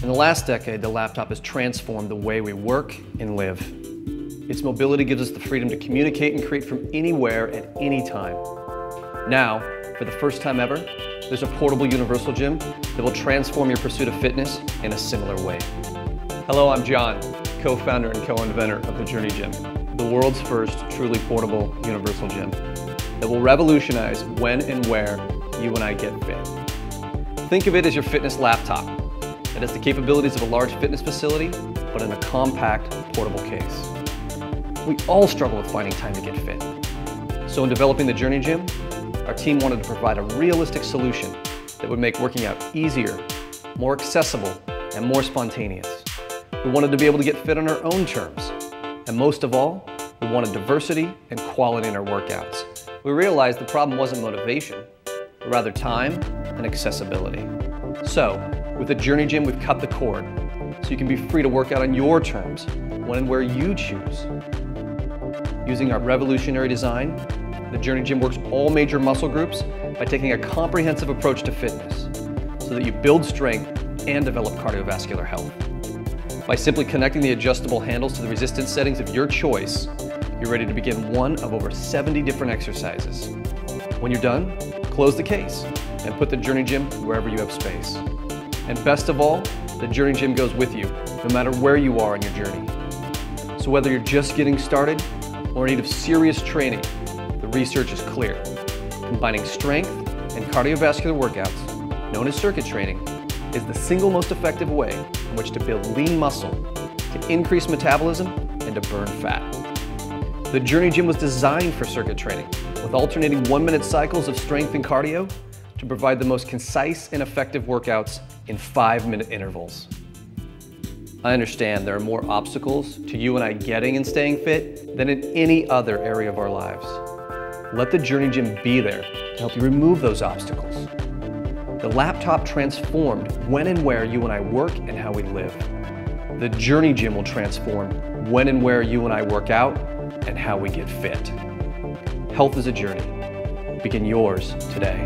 In the last decade, the laptop has transformed the way we work and live. Its mobility gives us the freedom to communicate and create from anywhere at any time. Now, for the first time ever, there's a portable universal gym that will transform your pursuit of fitness in a similar way. Hello, I'm John, co-founder and co-inventor of the Journey Gym, the world's first truly portable universal gym that will revolutionize when and where you and I get fit. Think of it as your fitness laptop. It has the capabilities of a large fitness facility, but in a compact, portable case. We all struggle with finding time to get fit. So in developing the Journey Gym, our team wanted to provide a realistic solution that would make working out easier, more accessible, and more spontaneous. We wanted to be able to get fit on our own terms. And most of all, we wanted diversity and quality in our workouts. We realized the problem wasn't motivation, but rather time and accessibility. So, with the Journey Gym, we've cut the cord, so you can be free to work out on your terms, when and where you choose. Using our revolutionary design, the Journey Gym works all major muscle groups by taking a comprehensive approach to fitness, so that you build strength and develop cardiovascular health. By simply connecting the adjustable handles to the resistance settings of your choice, you're ready to begin one of over 70 different exercises. When you're done, close the case and put the Journey Gym wherever you have space. And best of all, the Journey Gym goes with you, no matter where you are in your journey. So whether you're just getting started or in need of serious training, the research is clear. Combining strength and cardiovascular workouts, known as circuit training, is the single most effective way in which to build lean muscle, to increase metabolism, and to burn fat. The Journey Gym was designed for circuit training, with alternating 1-minute cycles of strength and cardio to provide the most concise and effective workouts in 5-minute intervals. I understand there are more obstacles to you and I getting and staying fit than in any other area of our lives. Let the Journey Gym be there to help you remove those obstacles. The laptop transformed when and where you and I work and how we live. The Journey Gym will transform when and where you and I work out and how we get fit. Health is a journey. Begin yours today.